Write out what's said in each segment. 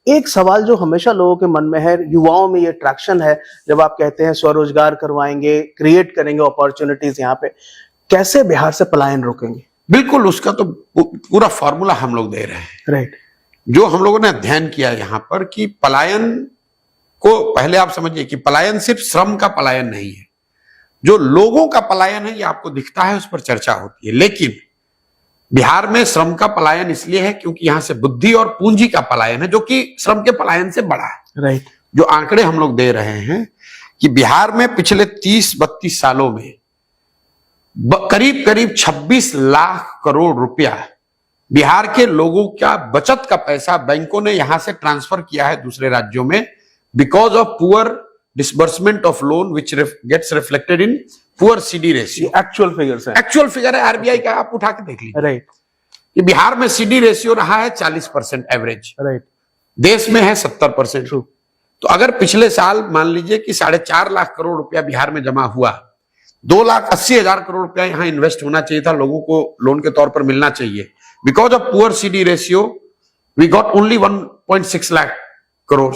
एक सवाल जो हमेशा लोगों के मन में है, युवाओं में ये अट्रैक्शन है, जब आप कहते हैं स्वरोजगार करवाएंगे, क्रिएट करेंगे अपॉर्चुनिटीज यहाँ पे, कैसे बिहार से पलायन रोकेंगे? बिल्कुल, उसका तो पूरा फॉर्मूला हम लोग दे रहे हैं। राइट। जो हम लोगों ने अध्ययन किया यहाँ पर कि पलायन को पहले आप समझिए कि पलायन सिर्फ श्रम का पलायन नहीं है, जो लोगों का पलायन है ये आपको दिखता है, उस पर चर्चा होती है। लेकिन बिहार में श्रम का पलायन इसलिए है क्योंकि यहां से बुद्धि और पूंजी का पलायन है, जो कि श्रम के पलायन से बड़ा है। राइट। जो आंकड़े हम लोग दे रहे हैं कि बिहार में पिछले 30-32 सालों में करीब करीब 26 लाख करोड़ रुपया बिहार के लोगों का बचत का पैसा बैंकों ने यहां से ट्रांसफर किया है दूसरे राज्यों में, because of poor disbursement of loan which gets reflected in poor CD ratio. Actual figures है, एक्चुअल फिगर है आरबीआई का, आप उठा के देख लीजिए। राइट। कि बिहार में सीडी रेशियो रहा है 40% एवरेज, राइट। देश में है 70%। तो अगर पिछले साल मान लीजिए कि 4.5 लाख करोड़ रुपया बिहार में जमा हुआ, 2,80,000 करोड़ रुपया यहां इन्वेस्ट होना चाहिए था, लोगों को लोन के तौर पर मिलना चाहिए। Because of poor CD ratio we got only 1.6 lakh crore.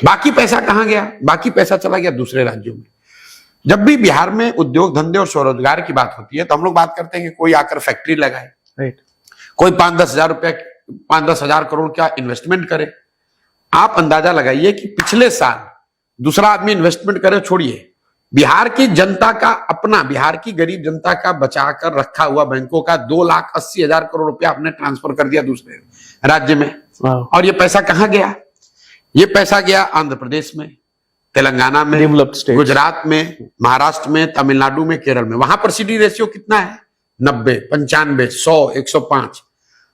बाकी पैसा कहां गया? बाकी पैसा चला गया दूसरे राज्यों में। जब भी बिहार में उद्योग धंधे और स्वरोजगार की बात होती है तो हम लोग बात करते हैं कि कोई आकर फैक्ट्री लगाए, राइट, कोई 5-10 हजार करोड़ का इन्वेस्टमेंट करे। आप अंदाजा लगाइए कि पिछले साल दूसरा आदमी इन्वेस्टमेंट करे, छोड़िए, बिहार की जनता का अपना, बिहार की गरीब जनता का बचाकर रखा हुआ बैंकों का 2,80,000 करोड़ रुपया आपने ट्रांसफर कर दिया दूसरे राज्य में। और ये पैसा कहां गया? ये पैसा गया आंध्र प्रदेश में, तेलंगाना में, गुजरात में, महाराष्ट्र में, तमिलनाडु में, केरल में। वहां पर सीडी रेशियो कितना है? 90, 95, 100, 105।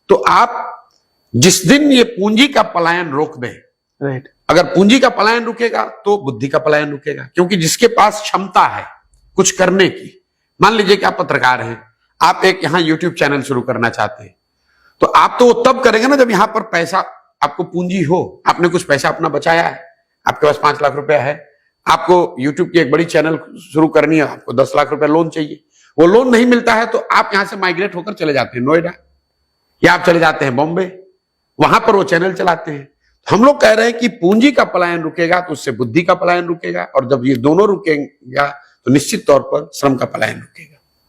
तो आप जिस दिन ये पूंजी का पलायन रोक दें, राइट, अगर पूंजी का पलायन रुकेगा तो बुद्धि का पलायन रुकेगा, क्योंकि जिसके पास क्षमता है कुछ करने की, मान लीजिए कि आप पत्रकार हैं, आप एक यहां यूट्यूब चैनल शुरू करना चाहते हैं, तो आप तो तब करेंगे ना जब यहां पर पैसा, आपको पूंजी हो, आपने कुछ पैसा अपना बचाया है, आपके पास 5 लाख रुपया है, आपको यूट्यूब की एक बड़ी चैनल शुरू करनी है, आपको 10 लाख रुपया लोन चाहिए। वो लोन नहीं मिलता है तो आप यहां से माइग्रेट होकर चले जाते हैं नोएडा, या आप चले जाते हैं बॉम्बे, वहां पर वो चैनल चलाते हैं। हम लोग कह रहे हैं कि पूंजी का पलायन रुकेगा तो उससे बुद्धि का पलायन रुकेगा, और जब ये दोनों रुकेगा तो निश्चित तौर पर श्रम का पलायन रुकेगा।